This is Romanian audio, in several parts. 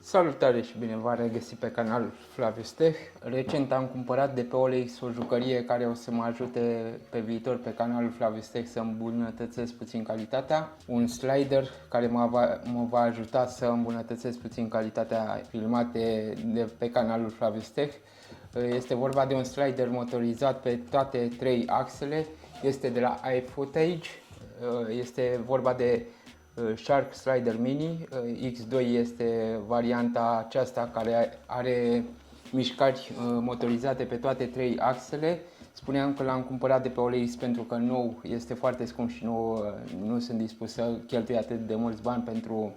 Salutare și bine v-am regăsit pe canalul Flavius Tech. Recent am cumpărat de pe OLX o jucărie care o să mă ajute pe viitor pe canalul Flavius Tech să îmbunătățesc puțin calitatea. Un slider care mă va ajuta să îmbunătățesc puțin calitatea filmate de pe canalul Flavius Tech. Este vorba de un slider motorizat pe toate trei axele. Este de la iFootage. Este vorba de Shark Slider Mini. X2 este varianta aceasta care are mișcări motorizate pe toate trei axele. Spuneam că l-am cumpărat de pe OLX pentru că nou este foarte scump și nu sunt dispus să cheltui atât de mulți bani pentru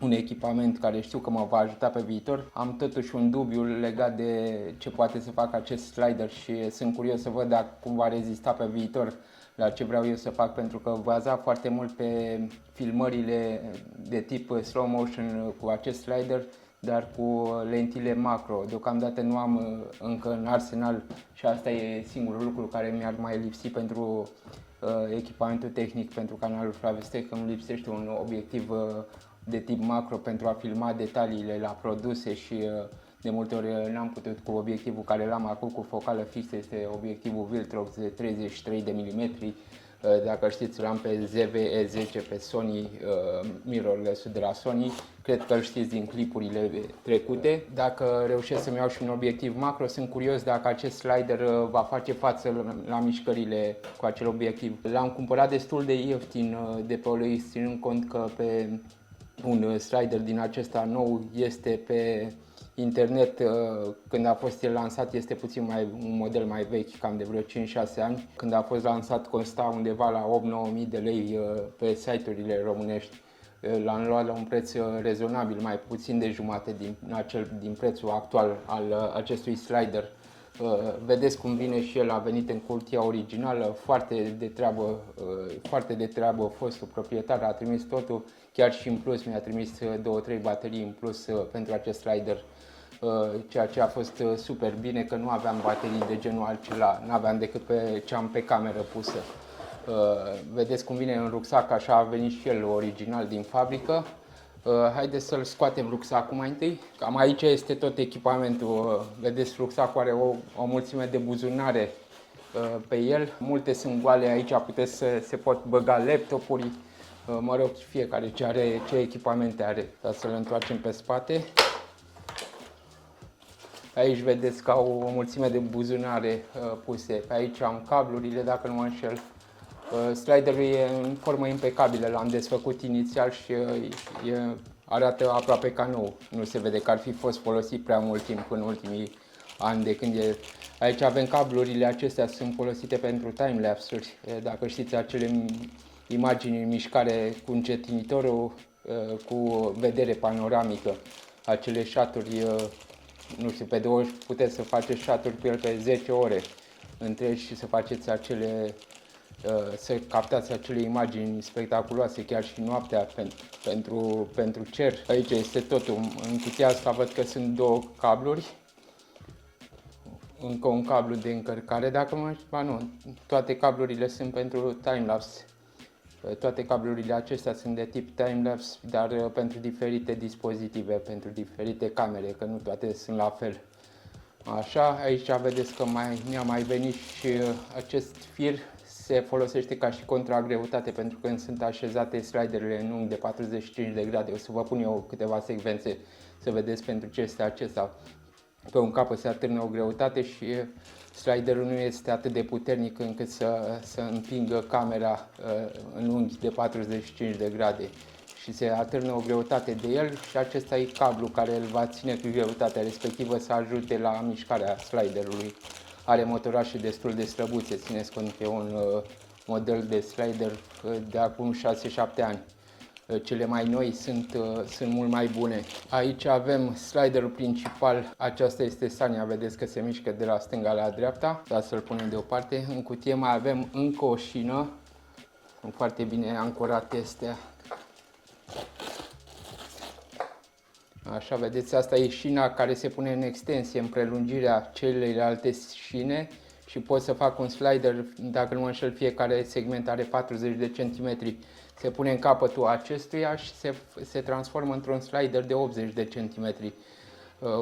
un echipament care știu că mă va ajuta pe viitor. Am totuși un dubiu legat de ce poate să facă acest slider și sunt curios să văd cum va rezista pe viitor la ce vreau eu să fac, pentru că baza foarte mult pe filmările de tip slow motion cu acest slider, dar cu lentile macro. Deocamdată nu am încă în arsenal și asta e singurul lucru care mi-ar mai lipsi pentru echipamentul tehnic pentru canalul Flavius Tech. Îmi lipsește un obiectiv de tip macro pentru a filma detaliile la produse și de multe ori n-am putut cu obiectivul care l-am acum cu focală fixă. Este obiectivul Viltrox de 33 de mm. Dacă știți, l-am pe ZV-E10 pe Sony, mirrorless de la Sony. Cred că îl știți din clipurile trecute. Dacă reușesc să-mi iau și un obiectiv macro, sunt curios dacă acest slider va face față la mișcările cu acel obiectiv. L-am cumpărat destul de ieftin de pe OLX, ținând cont că pe un slider din acesta nou este pe internet. Când a fost el lansat este un model mai vechi, cam de vreo 5-6 ani. Când a fost lansat consta undeva la 8-9 mii de lei pe site-urile românești. L-am luat la un preț rezonabil, mai puțin de jumate din prețul actual al acestui slider. Vedeți cum vine și el, a venit în cutia originală, foarte de treabă fostul proprietar, a trimis totul, chiar și în plus mi-a trimis 2-3 baterii în plus pentru acest slider, ceea ce a fost super bine, că nu aveam baterii de genul acela, nu aveam decât pe ce am pe cameră pusă. Vedeți cum vine în rucsac, așa a venit și el original din fabrică. Haideți să-l scoatem rucsacul mai întâi. Cam aici este tot echipamentul. Vedeți, rucsacul are o mulțime de buzunare pe el. Multe sunt goale aici, se pot băga laptopuri, mă rog, fiecare ce echipamente are. Dar să-l întoarcem pe spate. Aici vedeți că au o mulțime de buzunare puse. Pe aici am cablurile, dacă nu mă înșel. Sliderul e în formă impecabilă, l-am desfăcut inițial și arată aproape ca nou. Nu se vede că ar fi fost folosit prea mult timp în ultimii ani de când e. Aici avem cablurile acestea, sunt folosite pentru timelapse-uri. Dacă știți, acele imagini în mișcare cu încetinitorul, cu vedere panoramică, acele shot-uri, nu știu, pe 2 ori puteți să faceți shot-uri cu el pe 10 ore întregi și să faceți să captați acele imagini spectaculoase chiar și noaptea pentru cer. Aici este totul. În cutia asta văd că sunt două cabluri, încă un cablu de încărcare, dacă nu, toate cablurile sunt pentru timelapse. Toate cablurile acestea sunt de tip timelapse, dar pentru diferite dispozitive, pentru diferite camere, că nu toate sunt la fel. Așa, aici vedeți că mi-a mai venit și acest fir. Se folosește ca și contragreutate pentru că când sunt așezate sliderele în unghi de 45 de grade. O să vă pun eu câteva secvențe să vedeți pentru ce este acesta. Pe un capăt se atârnă o greutate și sliderul nu este atât de puternic încât să împingă camera în unghi de 45 de grade. Și se atârnă o greutate de el și acesta e cablu care îl va ține cu greutatea respectivă să ajute la mișcarea sliderului. Are motorașe destul de slăbuțe, țineți cont că e un model de slider de acum 6-7 ani. Cele mai noi sunt mult mai bune. Aici avem sliderul principal, aceasta este sania, vedeți că se mișcă de la stânga la dreapta, dar să-l punem deoparte. În cutie mai avem încă o șină, foarte bine ancorată este. Așa, vedeți, asta e șina care se pune în extensie, în prelungirea celelalte șine și pot să fac un slider, dacă nu mă înșel, fiecare segment are 40 de centimetri. Se pune în capătul acestuia și se transformă într-un slider de 80 de centimetri.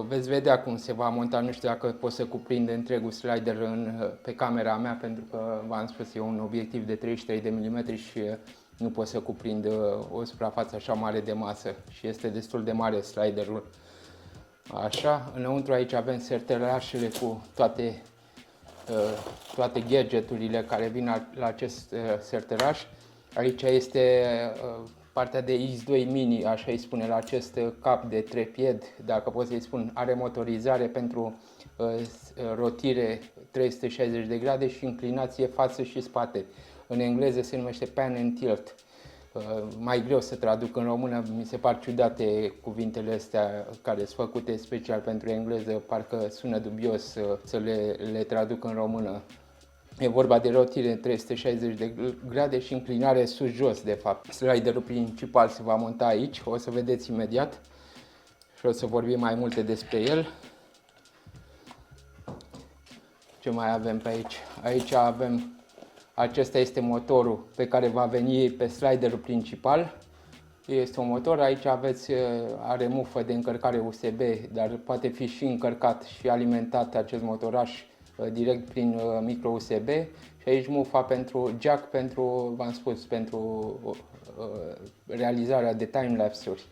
Veți vedea cum se va monta, nu știu dacă pot să cuprind întregul slider pe camera mea, pentru că v-am spus, e un obiectiv de 33 de mm și nu pot să cuprind o suprafață așa mare de masă și este destul de mare sliderul. Așa, înăuntru aici avem sertărașele cu toate gadgeturile care vin la acest sertăraș. Aici este partea de X2 Mini, așa îi spune, la acest cap de trepied, dacă pot să-i spun. Are motorizare pentru rotire 360 de grade și inclinație față și spate. În engleză se numește pan and tilt. Mai greu să traduc în română, mi se par ciudate cuvintele astea care sunt făcute special pentru engleză, parcă sună dubios să le traduc în română. E vorba de rotire 360 de grade și inclinare sus-jos, de fapt. Sliderul principal se va monta aici, o să vedeți imediat și o să vorbim mai multe despre el. Ce mai avem pe aici? Aici avem, acesta este motorul pe care va veni pe sliderul principal. Este un motor, aici are mufă de încărcare USB, dar poate fi și încărcat și alimentat acest motoraș direct prin micro USB și aici mufa pentru jack, v-am spus, pentru realizarea de timelapse-uri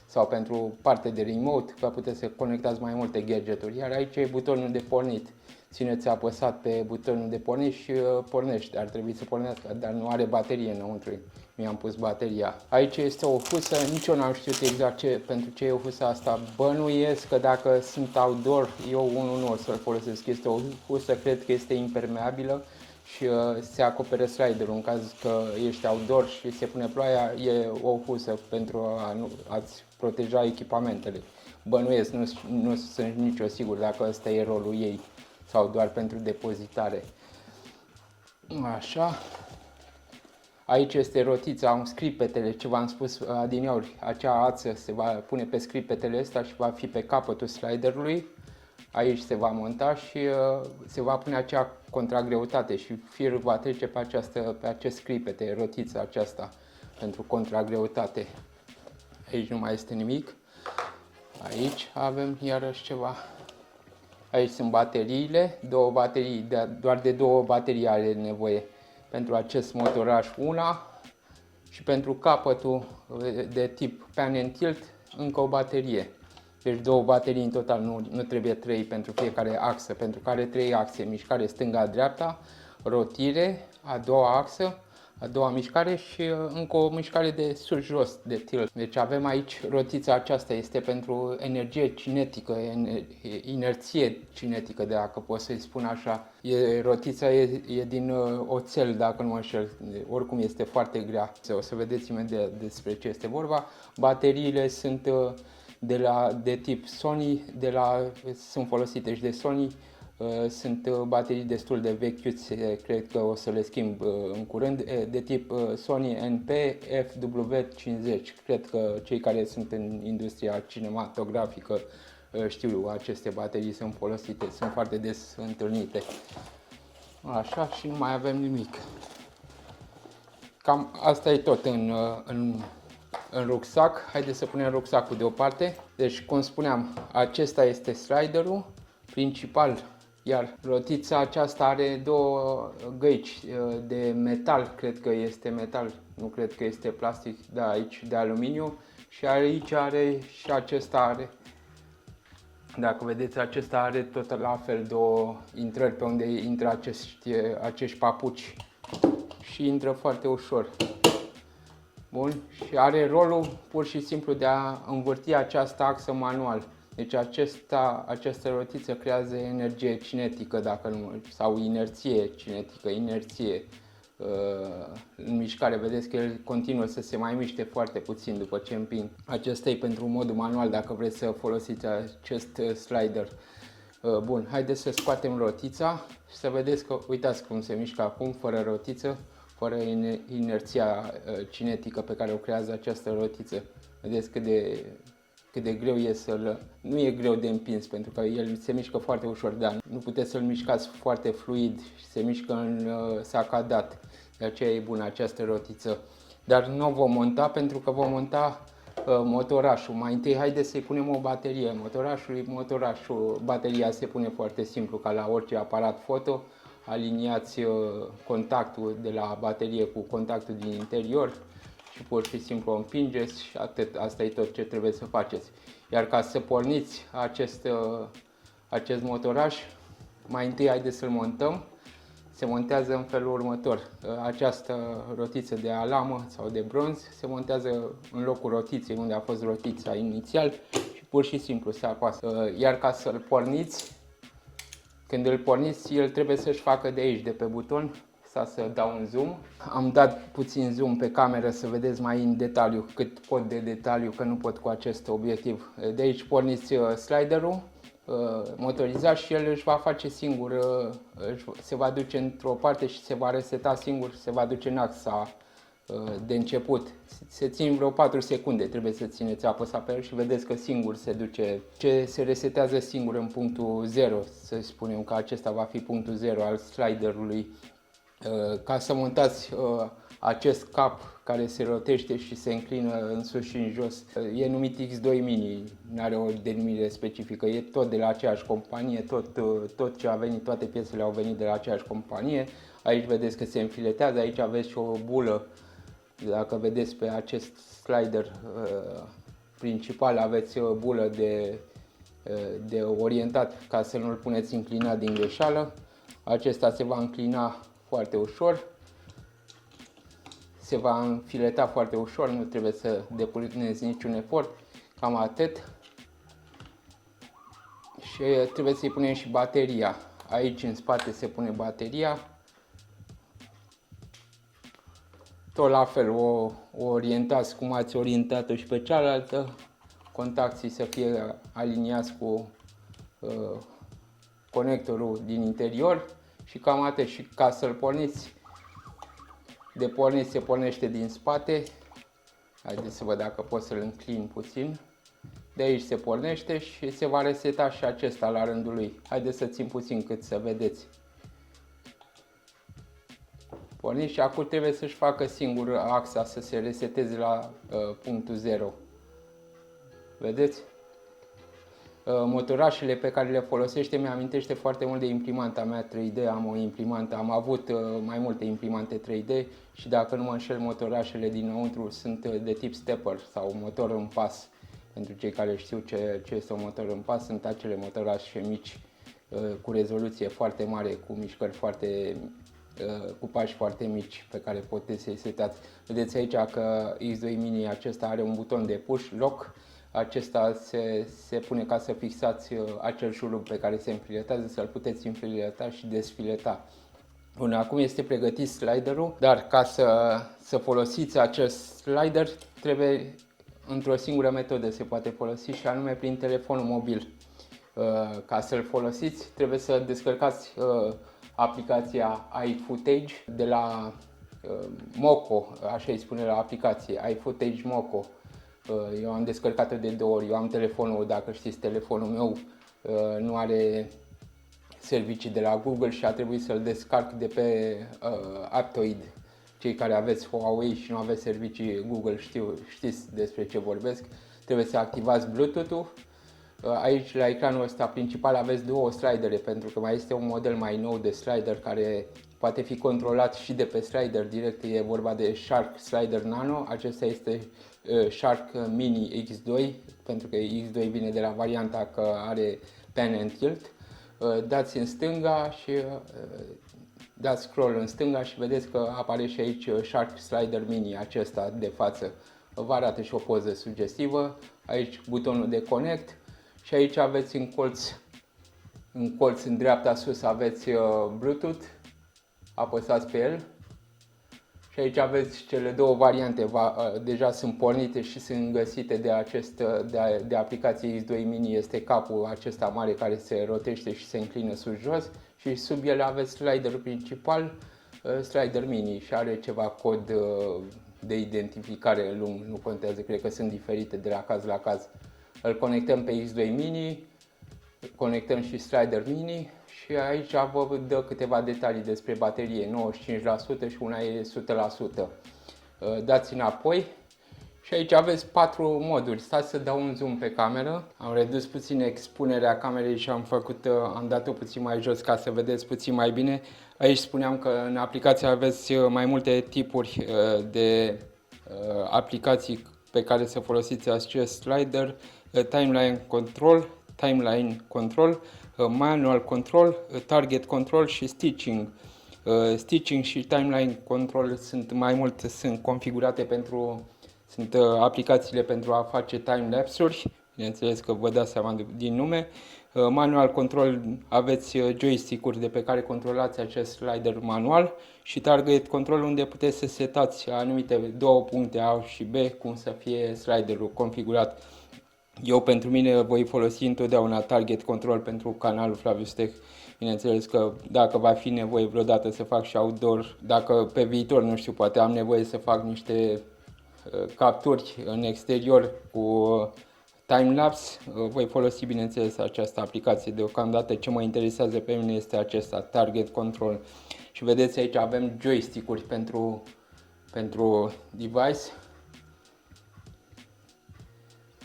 sau pentru parte de remote, că puteți să conectați mai multe gadgeturi. Iar aici e butonul de pornit. Țineți apăsat pe butonul de pornit și pornește. Ar trebui să pornească, dar nu are baterie înăuntru. Mi-am pus bateria. Aici este o husă, nici eu n-am știut exact pentru ce e o husă asta. Bănuiesc că dacă sunt outdoor, eu unul nu o să-l folosesc. Este o husă, cred că este impermeabilă și se acoperă sliderul. În caz că ești outdoor și se pune ploaia, e o husă pentru a-ți proteja echipamentele. Bănuiesc, nu sunt nici eu sigur dacă ăsta e rolul ei sau doar pentru depozitare. Așa. Aici este rotița, scripetele, ce v-am spus adineauri. Acea ață se va pune pe scripetele astea și va fi pe capătul sliderului. Aici se va monta și se va pune acea contragreutate și firul va trece pe acest scripete, rotița aceasta pentru contragreutate. Aici nu mai este nimic. Aici avem iarăși ceva. Aici sunt bateriile, două baterii, doar de două baterii are nevoie pentru acest motoraș, una, și pentru capătul de tip pan and tilt încă o baterie. Deci două baterii în total, nu trebuie trei pentru fiecare axă, pentru care trei axe, mișcare stânga-dreapta, rotire, a doua axă, a doua mișcare și încă o mișcare de sus-jos, de tilt. Deci avem aici rotița aceasta, este pentru energie cinetică, inerție cinetică, dacă pot să-i spun așa. Rotița e din oțel, dacă nu mă înșel, oricum este foarte grea. O să vedeți imediat despre ce este vorba. Bateriile sunt de tip Sony, sunt folosite și de Sony. Sunt baterii destul de vechiuți, cred că o să le schimb în curând, de tip Sony NP FW50. Cred că cei care sunt în industria cinematografică știu, aceste baterii sunt folosite, sunt foarte des întâlnite. Așa, și nu mai avem nimic. Cam asta e tot în rucsac. Haideți să punem rucsacul deoparte. Deci, cum spuneam, acesta este sliderul principal. Iar rotița aceasta are două găici de metal, cred că este metal, nu cred că este plastic, da, aici de aluminiu. Și aici are și acesta are, dacă vedeți, acesta are tot la fel două intrări pe unde intră acești papuci și intră foarte ușor. Bun, și are rolul pur și simplu de a învârti această axă manual. Deci această rotiță creează energie cinetică, sau inerție cinetică, inerție în mișcare. Vedeți că el continuă să se mai miște foarte puțin după ce împing. Acesta e pentru modul manual dacă vreți să folosiți acest slider. Bun, haideți să scoatem rotița și să vedeți că, uitați cum se mișcă acum, fără rotiță, fără inerția cinetică pe care o creează această rotiță. Vedeți cât cât de greu e nu e greu de împins, pentru că el se mișcă foarte ușor, dar nu puteți să-l mișcați foarte fluid și se mișcă în sacadat. De aceea e bună această rotiță. Dar nu o vom monta, pentru că vom monta motorașul. Mai întâi haideți să-i punem o baterie motorașul. Bateria se pune foarte simplu, ca la orice aparat foto. Aliniați contactul de la baterie cu contactul din interior și pur și simplu o împingeți și atât. Asta e tot ce trebuie să faceți. Iar ca să porniți acest motoraș, mai întâi haideți să-l montăm. Se montează în felul următor. Această rotiță de alamă sau de bronz se montează în locul rotiței, unde a fost rotița inițial, și pur și simplu se apasă. Iar ca să-l porniți, când îl porniți, el trebuie să-și facă de aici, de pe buton, să dau un zoom. Am dat puțin zoom pe cameră să vedeți mai în detaliu cât pot de detaliu, că nu pot cu acest obiectiv. De aici porniți sliderul motorizat și el își va face singur, se va duce într-o parte și se va reseta singur, se va duce în axa de început. Se țin vreo 4 secunde, trebuie să țineți, apăsa pe el și vedeți că singur se duce, se resetează singur în punctul 0, să spunem că acesta va fi punctul 0 al sliderului. Ca să montați acest cap care se rotește și se înclină în sus și în jos, e numit X2 Mini, nu are o denumire specifică, e tot de la aceeași companie, tot ce a venit, toate piesele au venit de la aceeași companie. Aici vedeți că se înfiletează, aici aveți și o bulă, dacă vedeți pe acest slider principal aveți o bulă de orientat ca să nu-l puneți înclinat din greșeală. Acesta se va înclina foarte ușor, se va înfileta foarte ușor, nu trebuie să depuneți niciun efort, cam atât. Și trebuie să-i punem și bateria. Aici în spate se pune bateria. Tot la fel, o orientați cum ați orientat-o și pe cealaltă. Contacții să fie aliniați cu conectorul din interior și cam atât. Și ca să-l porniți, de pornit se pornește din spate. Haideți să văd dacă pot să-l înclin puțin. De aici se pornește și se va reseta și acesta la rândul lui. Haideți să țin puțin cât să vedeți. Porniți și acum trebuie să-și facă singur axa să se reseteze la punctul 0. Vedeți? Motorașele pe care le folosește mi-amintește foarte mult de imprimanta mea 3D. Am o imprimantă, am avut mai multe imprimante 3D și dacă nu mă înșel, motorașele dinăuntru sunt de tip stepper sau motor în pas. Pentru cei care știu ce este un motor în pas, sunt acele motorașe mici cu rezoluție foarte mare, cu mișcări cu pași foarte mici pe care puteți să-i setați. Vedeți aici că X2 Mini acesta are un buton de push lock. Acesta se pune ca să fixați acel șurub pe care se înfiletează, să-l puteți înfileta și desfileta. Bun, acum este pregătit sliderul, dar ca să folosiți acest slider trebuie într-o singură metodă se poate folosi, și anume prin telefonul mobil. Ca să-l folosiți trebuie să descărcați aplicația iFootage de la Moco, așa îi spune la aplicație, iFootage Moco. Eu am descărcat-o de 2 ori, eu am telefonul, dacă știți, telefonul meu nu are servicii de la Google și a trebuit să-l descarc de pe Aptoid. Cei care aveți Huawei și nu aveți servicii Google știți despre ce vorbesc. Trebuie să activați Bluetooth-ul. Aici la ecranul ăsta principal aveți 2 slidere, pentru că mai este un model mai nou de slider care poate fi controlat și de pe slider direct. E vorba de Shark Slider Nano. Acesta este Shark Mini X2, pentru că X2 vine de la varianta că are pan and tilt. Dați în stânga și dați scroll în stânga și vedeți că apare și aici Shark Slider Mini, acesta de față. Vă arată și o poză sugestivă. Aici butonul de connect și aici aveți în colț în dreapta sus aveți Bluetooth. Apăsați pe el. Și aici aveți cele 2 variante, deja sunt pornite și sunt găsite de aplicație X2 Mini. Este capul acesta mare care se rotește și se înclină sus-jos și sub el aveți sliderul principal, slider mini, și are ceva cod de identificare lung, nu contează, cred că sunt diferite de la caz la caz. îl conectăm pe X2 Mini, conectăm și slider mini și aici vă dă câteva detalii despre baterie, 95% și una e 100%. Dați înapoi și aici aveți 4 moduri. Stați să dau un zoom pe cameră. Am redus puțin expunerea camerei și am dat-o puțin mai jos ca să vedeți puțin mai bine. Aici spuneam că în aplicație aveți mai multe tipuri de aplicații pe care să folosiți acest slider: timeline control, manual control, target control și stitching. Stitching și timeline control sunt configurate sunt aplicațiile pentru a face time-lapse-uri, bineînțeles că vă dați seama din nume. Manual control, aveți joystick-uri de pe care controlați acest slider manual, și target control, unde puteți să setați anumite două puncte A și B, cum să fie sliderul configurat. Eu pentru mine voi folosi întotdeauna target control pentru canalul Flavius Tech. Bineînțeles că dacă va fi nevoie vreodată să fac și outdoor, dacă pe viitor, nu știu, poate am nevoie să fac niște capturi în exterior cu timelapse, voi folosi bineînțeles această aplicație. Deocamdată ce mă interesează pe mine este acesta, target control. Și vedeți, aici avem joystick-uri pentru device.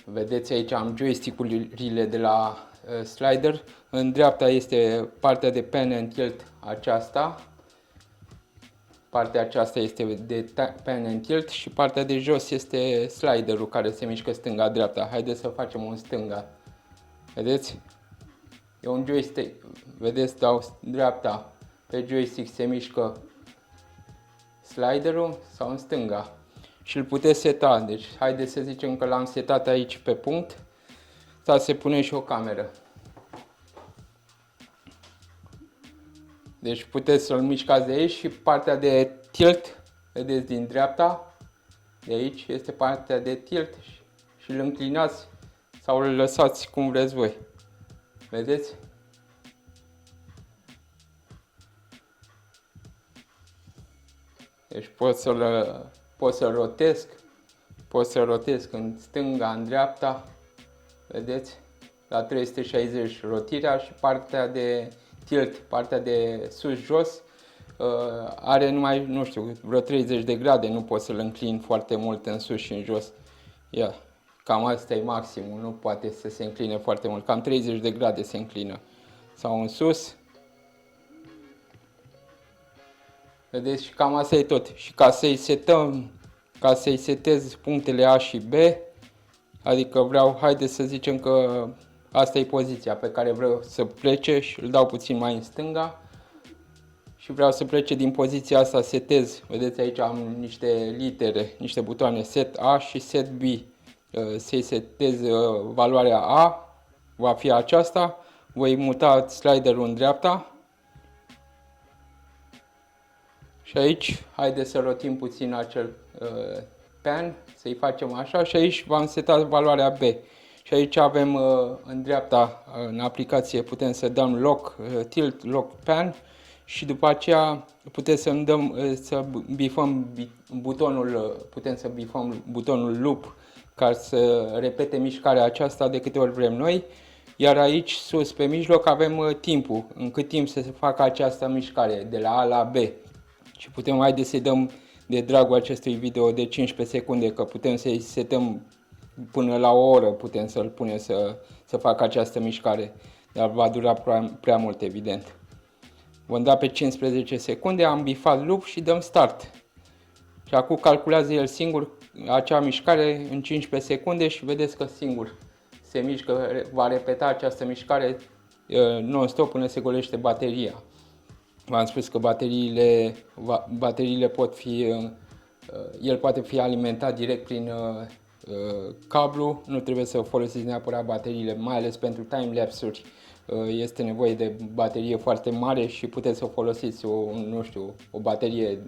Vedeți, aici am joystick-urile de la slider. În dreapta este partea de pan and tilt aceasta. Partea aceasta este de pan and tilt și partea de jos este sliderul care se mișcă stânga-dreapta. Haideți să facem un stânga. Vedeți? E un joystick. Vedeți, dau dreapta. Pe joystick se mișcă sliderul sau în stânga. Și îl puteți seta. Deci haideți să zicem că l-am setat aici pe punct. Sau se pune și o cameră. Deci puteți să-l mișcați de aici și partea de tilt, vedeți, din dreapta, de aici este partea de tilt și îl înclinați sau îl lăsați cum vreți voi. Vedeți? Deci pot să rotesc în stânga, în dreapta, vedeți? La 360 rotirea, și partea de tilt, partea de sus-jos, are numai, nu știu, vreo 30 de grade, nu pot să-l înclin foarte mult în sus și în jos. Ia, cam asta e maximul, nu poate să se încline foarte mult, cam 30 de grade se înclină. Sau în sus. Vedeți, și cam asta e tot. Și ca să-i setez punctele A și B, adică haideți să zicem că asta e poziția pe care vreau să plece și îl dau puțin mai în stânga și vreau să plece din poziția asta, setez. Vedeți, aici am niște litere, niște butoane, set A și set B. Să-i setez valoarea A, va fi aceasta. Voi muta sliderul în dreapta. Și aici, haideți să rotim puțin acel pan, să-i facem așa, și aici v-am setat valoarea B. Și aici avem în dreapta, în aplicație, putem să dăm lock, tilt, lock, pan, și după aceea să bifăm butonul loop, ca să repete mișcarea aceasta de câte ori vrem noi. Iar aici sus pe mijloc avem timpul, în cât timp să se facă această mișcare de la A la B. Și putem, haideți să-i dăm, de dragul acestui video, de 15 secunde, că putem să-i setăm până la o oră, putem să-l punem să facă această mișcare, dar va dura prea mult, evident. Vom da pe 15 secunde, am bifat loop și dăm start. Și acum calculează el singur acea mișcare în 15 secunde și vedeți că singur se mișcă, va repeta această mișcare non-stop până se golește bateria. V-am spus că bateriile pot fi, el poate fi alimentat direct prin cablu, nu trebuie să folosiți neapărat bateriile, mai ales pentru time-lapse-uri. Este nevoie de baterie foarte mare și puteți să folosiți o baterie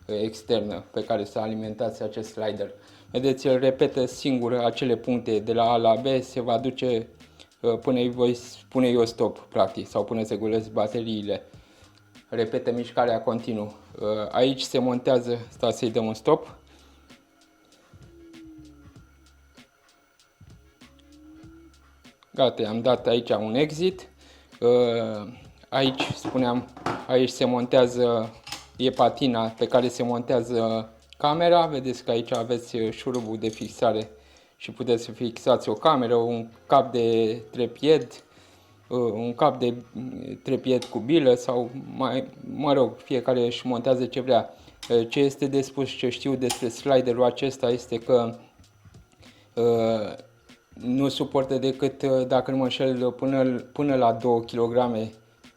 externă pe care să alimentați acest slider. Vedeți, el repetă singur acele puncte de la A la B, se va duce până îi voi spune eu stop, practic, sau până se golesc bateriile. Repetă mișcarea continuu. Aici se montează, stați să-i dăm un stop. Gata, am dat aici un exit. Aici spuneam, aici se montează, e patina pe care se montează camera. Vedeți că aici aveți șurubul de fixare și puteți să fixați o cameră, un cap de trepied, un cap de trepied cu bilă sau mă rog, fiecare își montează ce vrea. Ce este de spus, ce știu despre sliderul acesta este că nu suportă decât, dacă nu mă înșel, până la 2 kg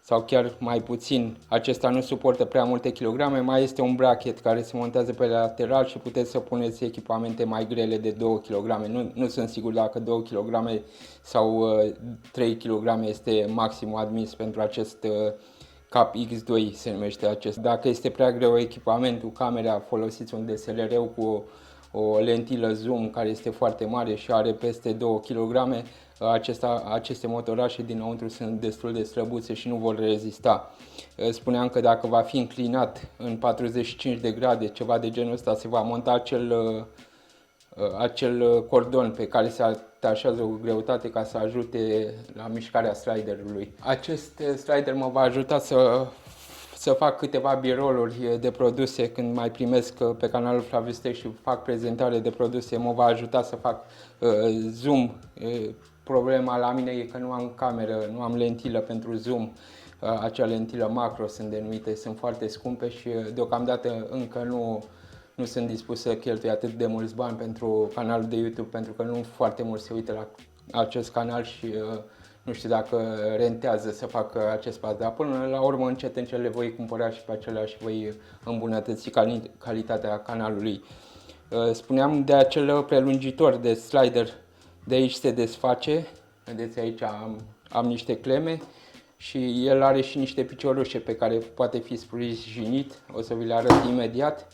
sau chiar mai puțin. Acesta nu suportă prea multe kilograme. Mai este un bracket care se montează pe lateral și puteți să puneți echipamente mai grele de 2 kg. Nu sunt sigur dacă 2 kg sau 3 kg este maximul admis pentru acest Cap X2 se numește acesta. Dacă este prea greu echipamentul, camera, folosiți un DSLR cu o lentilă zoom care este foarte mare și are peste 2 kg. Aceste motorașe dinăuntru sunt destul de slăbuțe și nu vor rezista. Spuneam că dacă va fi înclinat în 45 de grade, ceva de genul ăsta, se va monta acel cordon pe care se atașează o greutate ca să ajute la mișcarea sliderului. Acest slider mă va ajuta să fac câteva biroluri de produse când mai primesc pe canalul Flavius Tech și fac prezentare de produse, mă va ajuta să fac zoom. Problema la mine e că nu am cameră, nu am lentilă pentru zoom. Acea lentilă macro sunt denumite, sunt foarte scumpe și deocamdată încă nu sunt dispus să cheltui atât de mulți bani pentru canalul de YouTube, pentru că nu foarte mult se uită la acest canal și nu știu dacă rentează să fac acest pas, dar până la urmă încet le voi cumpăra și pe acelea și voi îmbunătăți calitatea canalului. Spuneam de acel prelungitor de slider, de aici se desface, vedeți aici am niște cleme și el are și niște piciorușe pe care poate fi sprijinit, o să vi le arăt imediat.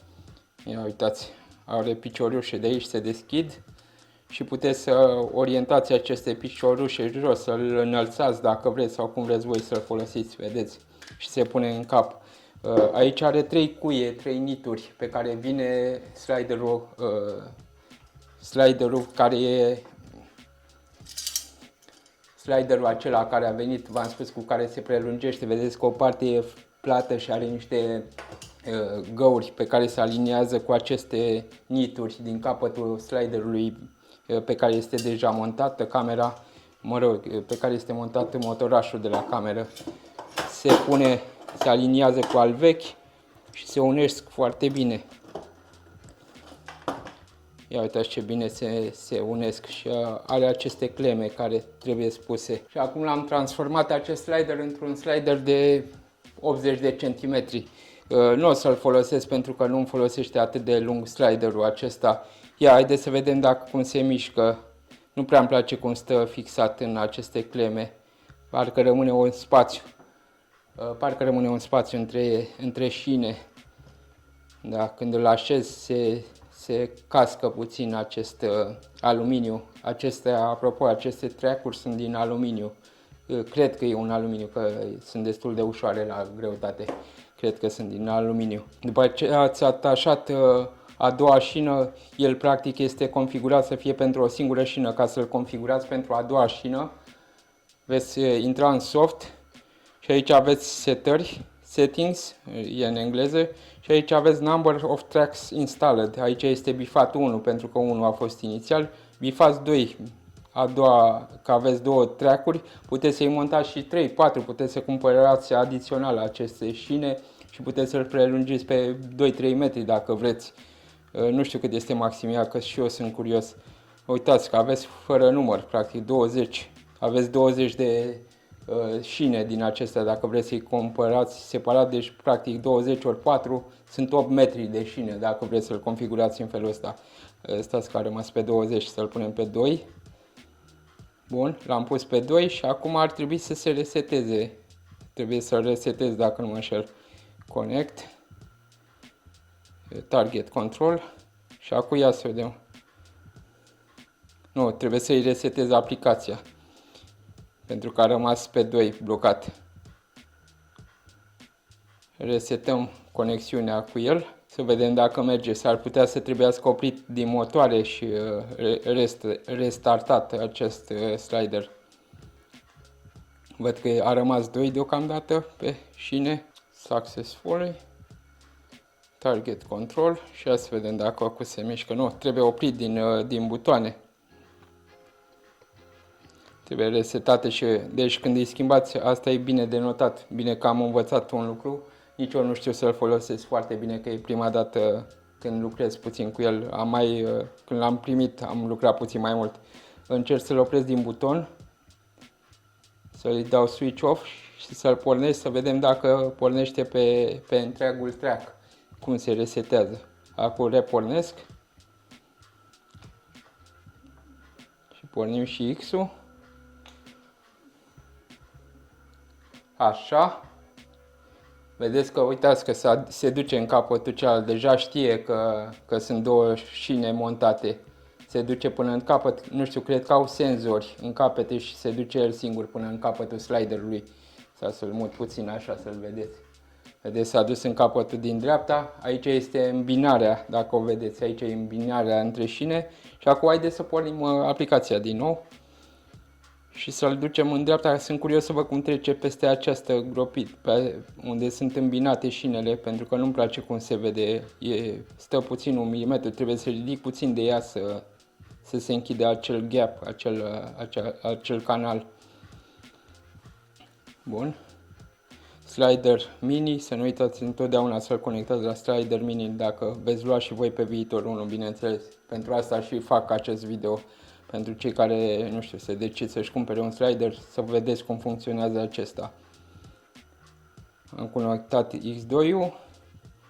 Ia uitați, are piciorușe de aici, se deschid și puteți să orientați aceste piciorușe jos, să-l înălțați dacă vreți sau cum vreți voi să-l folosiți, vedeți, și se pune în cap. Aici are 3 cuie, 3 nituri pe care vine sliderul care e sliderul acela care a venit, v-am spus, cu care se prelungește. Vedeți că o parte e plată și are niște găuri pe care se aliniază cu aceste nituri din capătul sliderului pe care este deja montată camera, mă rog, pe care este montat motorașul de la cameră. Se aliniază cu al vechi și se unesc foarte bine. Ia uitați ce bine se unesc și are aceste cleme care trebuie spuse. Și acum l-am transformat acest slider într-un slider de 80 de centimetri. Nu o să-l folosesc pentru că nu îmi folosește atât de lung sliderul acesta. Ia, haideți să vedem cum se mișcă. Nu prea îmi place cum stă fixat în aceste cleme. Parcă rămâne un spațiu. Între șine. Da, când îl așez se cască puțin acest aluminiu. Apropo, aceste track-uri sunt din aluminiu. Cred că e un aluminiu, că sunt destul de ușoare la greutate. Cred că sunt din aluminiu. După ce ați atașat a doua șină, el practic este configurat să fie pentru o singură șină. Ca să-l configurați pentru a doua șină, veți intra în soft și aici aveți settings, e în engleză, și aici aveți number of tracks installed. Aici este bifat 1 pentru că 1 a fost inițial, bifați 2. A doua, că aveți 2 track-uri, puteți să-i montați și 3, 4, puteți să cumpărați adițional aceste șine și puteți să-l prelungiți pe 2-3 metri dacă vreți. Nu știu cât este maximia, că și eu sunt curios. Uitați că aveți fără număr, practic 20. Aveți 20 de șine din acestea dacă vreți să-i cumpărați separat, deci practic 20 ori 4 sunt 8 metri de șine dacă vreți să-l configurați în felul ăsta. Stați că a rămas pe 20, să-l punem pe 2. Bun, l-am pus pe 2 și acum ar trebui să se reseteze. Trebuie să-l resetez dacă nu mă înșel. Connect. Target control. Și acum ia să vedem. Nu, trebuie să-i resetez aplicația. Pentru că a rămas pe 2 blocat. Resetăm conexiunea cu el. Să vedem dacă merge. S-ar putea să trebuiască oprit din motoare și restartat acest slider. Văd că a rămas 2 deocamdată pe șine. Successfully. Target control. Și hai să vedem dacă acum se mișcă. Nu, trebuie oprit din butoane. Trebuie resetate și... Deci când îi schimbați, asta e bine de notat. Bine că am învățat un lucru. Nici eu nu știu să-l folosesc foarte bine, că e prima dată când lucrez puțin cu el. Când l-am primit, am lucrat puțin mai mult. Încerc să-l opresc din buton, să-i dau switch off și să-l pornesc, să vedem dacă pornește pe întregul track, cum se resetează. Acum repornesc și pornim și X-ul. Așa. Vedeți că, uitați că se duce în capătul cealaltă, deja știe că sunt 2 șine montate. Se duce până în capăt, nu știu, cred că au senzori în capete și se duce el singur până în capătul sliderului. Să-l mut puțin așa să-l vedeți. Vedeți, s-a dus în capătul din dreapta, aici este îmbinarea, dacă o vedeți, aici e îmbinarea între șine. Și acum haideți să pornim aplicația din nou și să-l ducem în dreapta. Sunt curios să văd cum trece peste această gropit, pe unde sunt îmbinate șinele, pentru că nu-mi place cum se vede, stă puțin 1 mm, trebuie să ridic puțin de ea să se închide acel gap, acel canal. Bun. Slider mini, să nu uitați întotdeauna să-l conectați la slider mini dacă veți lua și voi pe viitor unul, bineînțeles. Pentru asta și fac acest video. Pentru cei care, nu știu, se decid să-și cumpere un slider, să vedeți cum funcționează acesta. Am conectat X2-ul.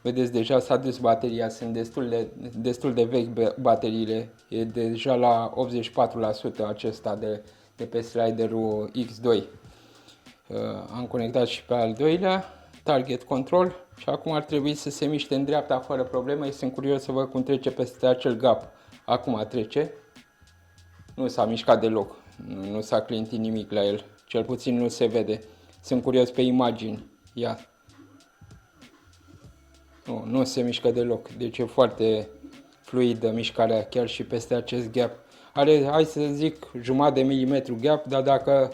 Vedeți, deja s-a dus bateria, sunt destul de vechi bateriile. E deja la 84% acesta de pe sliderul X2. Am conectat și pe al doilea, target control, și acum ar trebui să se miște în dreapta fără probleme. Sunt curios să văd cum trece peste acel gap. Acum trece. Nu s-a mișcat deloc, nu s-a clintit nimic la el, cel puțin nu se vede. Sunt curios pe imagini. Ia. Nu se mișcă deloc, deci e foarte fluidă mișcarea chiar și peste acest gap. Are, hai să zic, jumătate de milimetru gap, dar dacă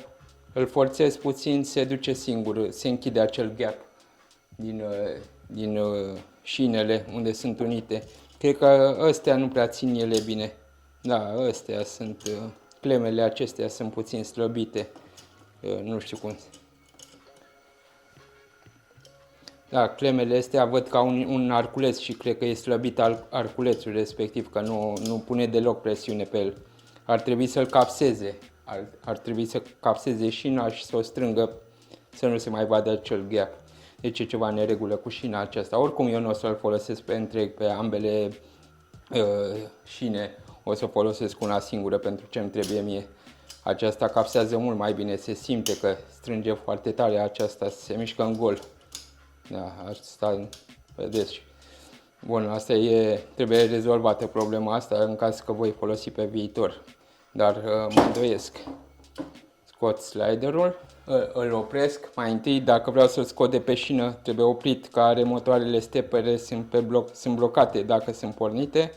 îl forțez puțin se duce singur, se închide acel gap din șinele unde sunt unite. Cred că ăstea nu prea țin ele bine. Da, astea sunt, clemele acestea sunt puțin slăbite, nu știu cum. Da, clemele astea văd ca un arculeț și cred că e slăbit arculețul respectiv, că nu pune deloc presiune pe el. Ar trebui să-l capseze, ar trebui să capseze șina și să o strângă, să nu se mai vadă acel gap. Deci e ceva neregulă cu șina aceasta. Oricum eu nu o să-l folosesc pe întreg, pe ambele șine. O să folosesc una singură pentru ce îmi trebuie mie. Aceasta capsează mult mai bine, se simte că strânge foarte tare, aceasta se mișcă în gol. Da, asta, vedeți. Bun, asta trebuie rezolvată problema asta în caz că voi folosi pe viitor. Dar mă îndoiesc. Scot sliderul, îl opresc. Mai întâi, dacă vreau să-l scot de pe șină, trebuie oprit, că are motoarele stepere, sunt blocate dacă sunt pornite.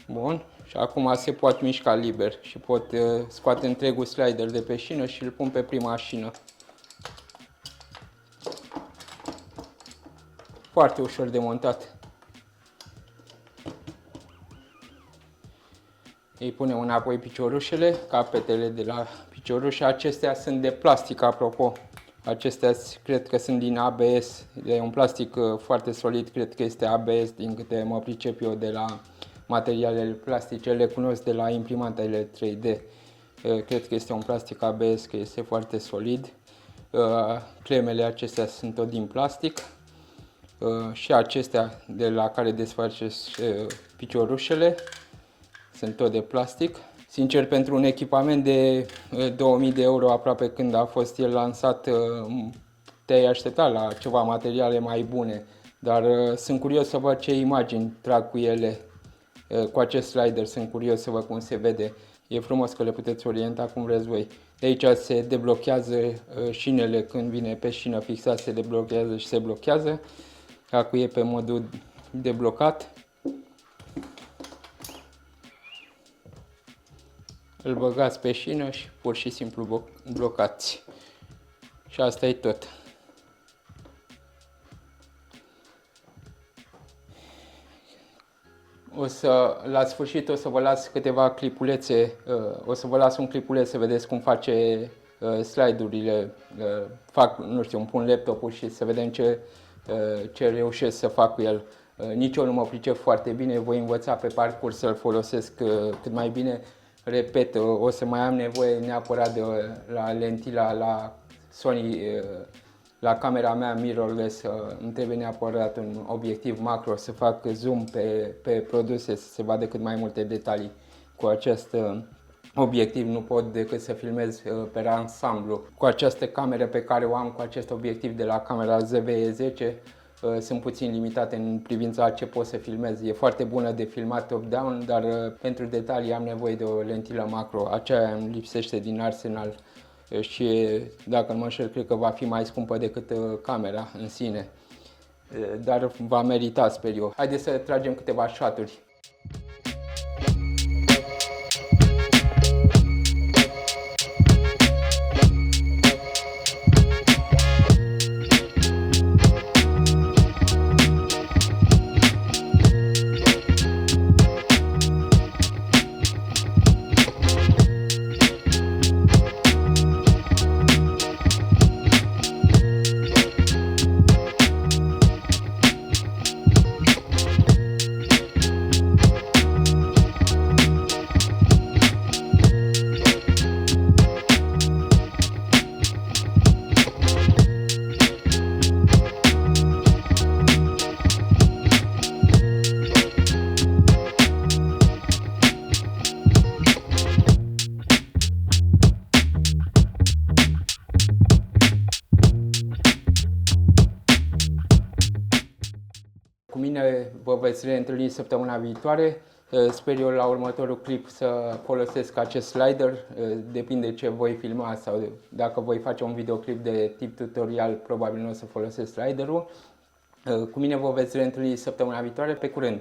Bun, și acum se poate mișca liber și pot scoate întregul slider de pe șină și îl pun pe prima șină. Foarte ușor de montat. Îi punem înapoi piciorușele, capetele de la piciorușe. Acestea sunt de plastic, apropo. Acestea cred că sunt din ABS. E un plastic foarte solid, cred că este ABS, din câte mă pricep eu de la materialele plastice, le cunosc de la imprimantele 3D. Cred că este un plastic ABS, că este foarte solid. Clemele acestea sunt tot din plastic. Și acestea de la care desfaceți piciorușele sunt tot de plastic. Sincer, pentru un echipament de 2000 de euro aproape când a fost el lansat, te-ai aștepta la ceva materiale mai bune. Dar sunt curios să văd ce imagini trag cu ele. Cu acest slider sunt curios să văd cum se vede. E frumos că le puteți orienta cum vreți voi. De aici se deblochează șinele, când vine pe șină fixat se deblochează și se blochează. Acum e pe modul deblocat. îl băgați pe șină și pur și simplu blocați. Și asta e tot. La sfârșit o să vă las câteva clipulețe, o să vă las un clipuleț să vedeți cum face slide-urile, fac, nu știu, îmi pun laptopul și să vedem ce reușesc să fac cu el. Nici eu nu mă pricep foarte bine, voi învăța pe parcurs să-l folosesc cât mai bine. Repet, o să mai am nevoie neapărat de la lentila, la Sony, la camera mea mirrorless, îmi trebuie neapărat un obiectiv macro să fac zoom pe produse, să se vadă cât mai multe detalii. Cu acest obiectiv nu pot decât să filmez pe ansamblu. Cu această cameră pe care o am, cu acest obiectiv de la camera ZV-E10, sunt puțin limitate în privința ce pot să filmez. E foarte bună de filmat top-down, dar pentru detalii am nevoie de o lentilă macro. Aceea îmi lipsește din arsenal și, dacă nu mă înșel, cred că va fi mai scumpă decât camera în sine. Dar va merita, sper eu. Haideți să tragem câteva shot-uri. Cu mine vă veți reîntâlni săptămâna viitoare. Sper eu la următorul clip să folosesc acest slider. Depinde ce voi filma sau dacă voi face un videoclip de tip tutorial, probabil nu o să folosesc sliderul. Cu mine vă veți reîntâlni săptămâna viitoare. Pe curând!